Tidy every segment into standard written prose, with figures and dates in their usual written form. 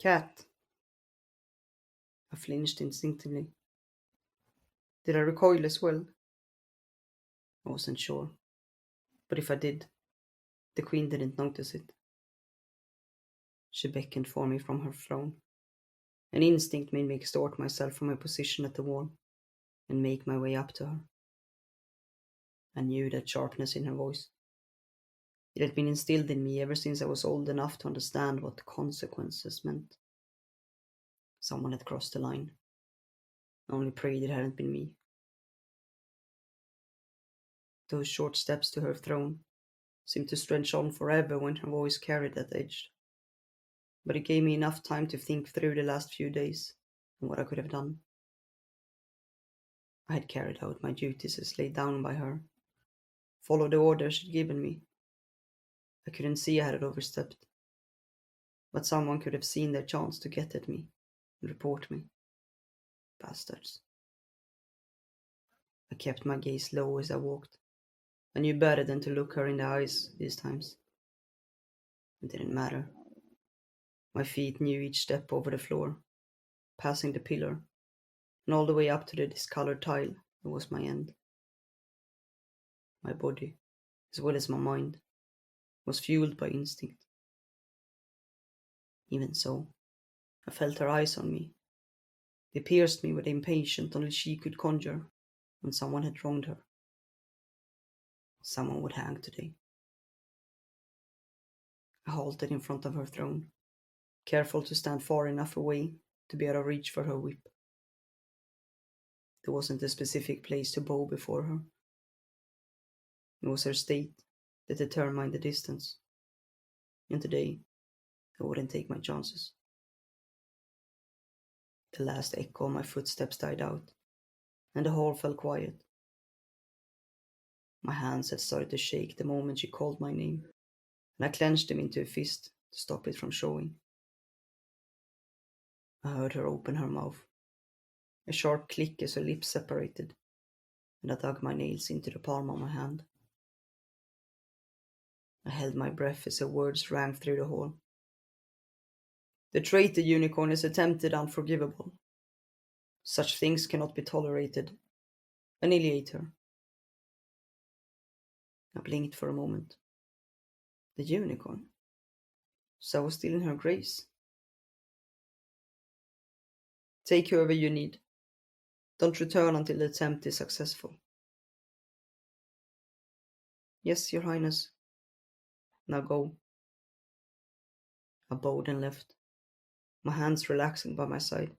Cat. I flinched instinctively. Did I recoil as well? I wasn't sure. But if I did, the queen didn't notice it. She beckoned for me from her throne. An instinct made me extort myself from my position at the wall and make my way up to her. I knew that sharpness in her voice. It had been instilled in me ever since I was old enough to understand what consequences meant. Someone had crossed the line. I only prayed it hadn't been me. Those short steps to her throne seemed to stretch on forever when her voice carried that edge. But it gave me enough time to think through the last few days and what I could have done. I had carried out my duties as laid down by her, followed the orders she'd given me. I couldn't see I had overstepped, but someone could have seen their chance to get at me and report me. Bastards. I kept my gaze low as I walked. I knew better than to look her in the eyes these times. It didn't matter. My feet knew each step over the floor, passing the pillar, and all the way up to the discolored tile that was my end. My body, as well as my mind, was fueled by instinct. Even so, I felt her eyes on me. They pierced me with impatience only she could conjure when someone had wronged her. Someone would hang today. I halted in front of her throne, careful to stand far enough away to be out of reach for her whip. There wasn't a specific place to bow before her. It was her state that determined the distance. And today, I wouldn't take my chances. The last echo of my footsteps died out, and the hall fell quiet. My hands had started to shake the moment she called my name, and I clenched them into a fist to stop it from showing. I heard her open her mouth, a sharp click as her lips separated, and I dug my nails into the palm of my hand. I held my breath as her words rang through the hall. The traitor unicorn is attempted unforgivable. Such things cannot be tolerated. Annihilate her. I blinked for a moment. The unicorn? So I was still in her grace. Take whoever you need. Don't return until the attempt is successful. Yes, your highness. Now go. I bowed and left, my hands relaxing by my side.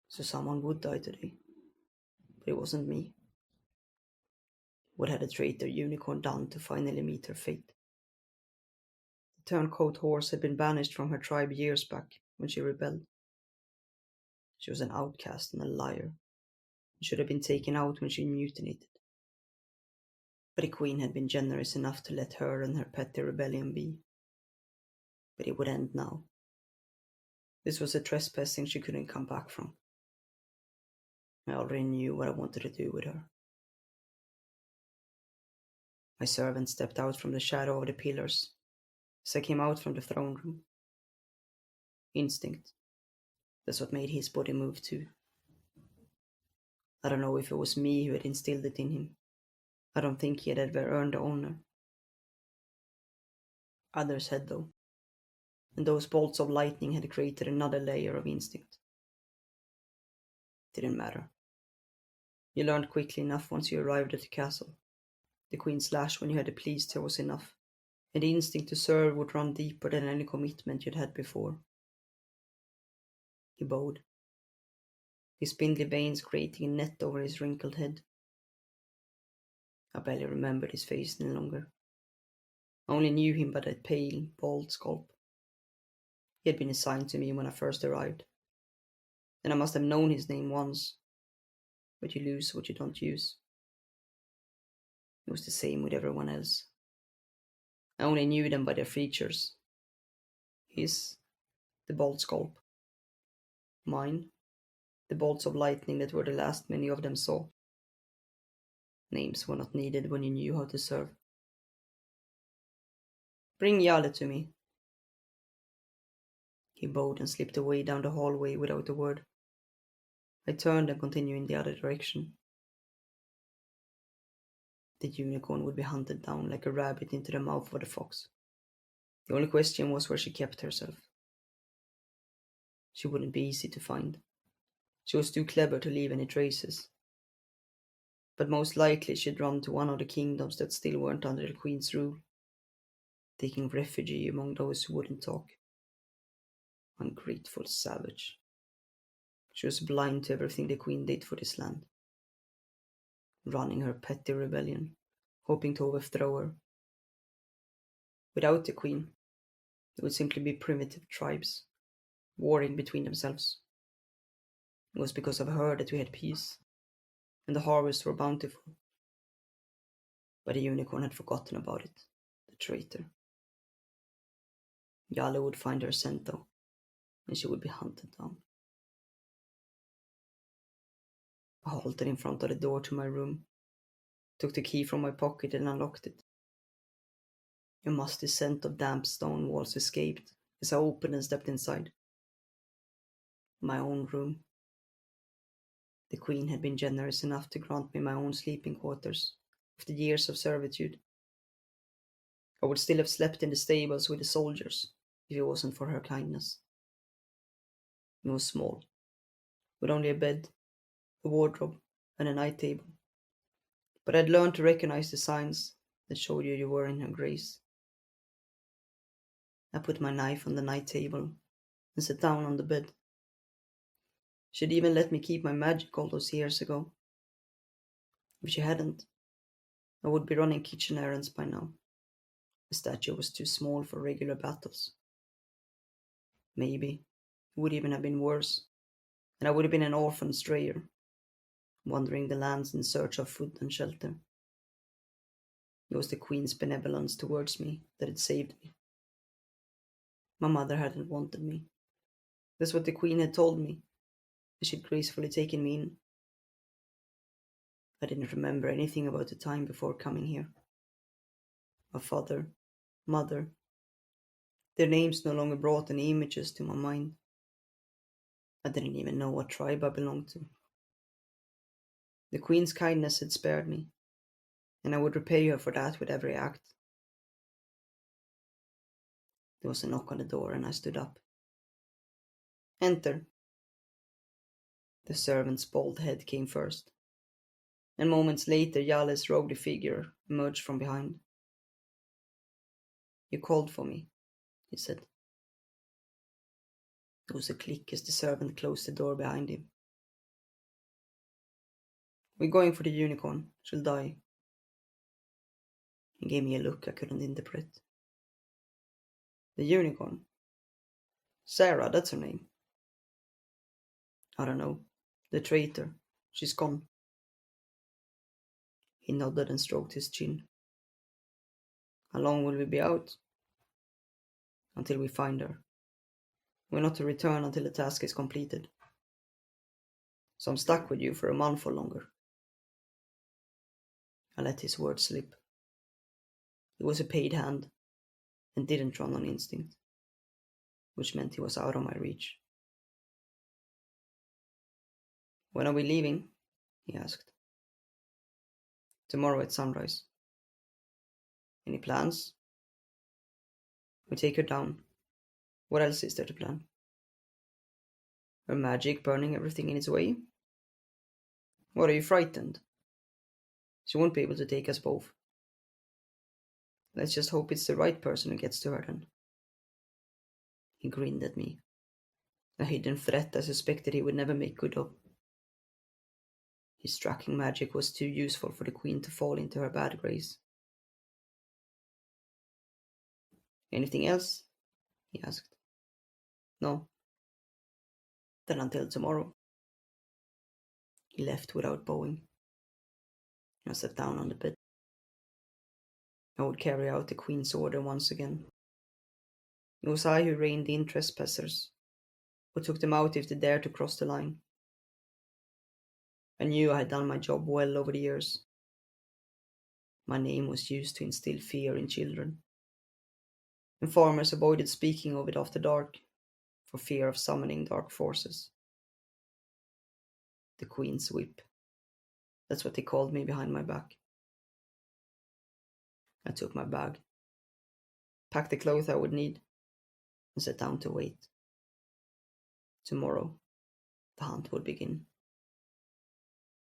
So someone would die today. But it wasn't me. What had the traitor unicorn done to finally meet her fate? The turncoat horse had been banished from her tribe years back when she rebelled. She was an outcast and a liar, and should have been taken out when she mutinied. But the queen had been generous enough to let her and her petty rebellion be. But it would end now. This was a trespassing she couldn't come back from. I already knew what I wanted to do with her. My servant stepped out from the shadow of the pillars as I came out from the throne room. Instinct. That's what made his body move too. I don't know if it was me who had instilled it in him. I don't think he had ever earned the honor. Others had though. And those bolts of lightning had created another layer of instinct. It didn't matter. You learned quickly enough once you arrived at the castle. The queen's lash when you had pleased her was enough, and the instinct to serve would run deeper than any commitment you'd had before. He bowed, his spindly veins creating a net over his wrinkled head. I barely remembered his face any longer. I only knew him by that pale, bald scalp. He had been assigned to me when I first arrived, and I must have known his name once, but you lose what you don't use. It was the same with everyone else. I only knew them by their features. His, the bald scalp. Mine, the bolts of lightning that were the last many of them saw. Names were not needed when you knew how to serve. Bring Yale to me. He bowed and slipped away down the hallway without a word. I turned and continued in the other direction. The unicorn would be hunted down like a rabbit into the mouth of the fox. The only question was where she kept herself. She wouldn't be easy to find. She was too clever to leave any traces. But most likely she'd run to one of the kingdoms that still weren't under the queen's rule, taking refuge among those who wouldn't talk. Ungrateful savage. She was blind to everything the queen did for this land. Running her petty rebellion, hoping to overthrow her. Without the queen, it would simply be primitive tribes, warring between themselves. It was because of her that we had peace, and the harvests were bountiful. But the unicorn had forgotten about it, the traitor. Yalle would find her scent though, and she would be hunted down. I halted in front of the door to my room, took the key from my pocket and unlocked it. A musty scent of damp stone walls escaped as I opened and stepped inside. My own room. The queen had been generous enough to grant me my own sleeping quarters after years of servitude. I would still have slept in the stables with the soldiers if it wasn't for her kindness. It was small, with only a bed, a wardrobe, and a night table. But I'd learned to recognize the signs that showed you were in her grace. I put my knife on the night table and sat down on the bed. She'd even let me keep my magic all those years ago. If she hadn't, I would be running kitchen errands by now. The statue was too small for regular battles. Maybe it would even have been worse, and I would have been an orphan strayer, wandering the lands in search of food and shelter. It was the queen's benevolence towards me that had saved me. My mother hadn't wanted me. That's what the queen had told me, and she'd gracefully taken me in. I didn't remember anything about the time before coming here. My father, mother, their names no longer brought any images to my mind. I didn't even know what tribe I belonged to. The queen's kindness had spared me, and I would repay her for that with every act. There was a knock on the door, and I stood up. Enter. The servant's bald head came first, and moments later Yalle's robed figure emerged from behind. You called for me, he said. There was a click as the servant closed the door behind him. We're going for the unicorn. She'll die. He gave me a look I couldn't interpret. The unicorn? Sara, that's her name. I don't know. The traitor. She's gone. He nodded and stroked his chin. How long will we be out? Until we find her. We're not to return until the task is completed. So I'm stuck with you for a month or longer. I let his words slip. He was a paid hand and didn't run on instinct, which meant he was out of my reach. When are we leaving? He asked. Tomorrow at sunrise. Any plans? We take her down. What else is there to plan? Her magic burning everything in its way? What, are you frightened? She won't be able to take us both. Let's just hope it's the right person who gets to her then. He grinned at me. A hidden threat I suspected he would never make good of. His tracking magic was too useful for the queen to fall into her bad grace. Anything else? He asked. No. Then until tomorrow. He left without bowing. I sat down on the bed. I would carry out the queen's order once again. It was I who reined in trespassers, who took them out if they dared to cross the line. I knew I had done my job well over the years. My name was used to instill fear in children, and farmers avoided speaking of it after dark, for fear of summoning dark forces. The Queen's Whip. That's what they called me behind my back. I took my bag, packed the clothes I would need, and sat down to wait. Tomorrow, the hunt would begin.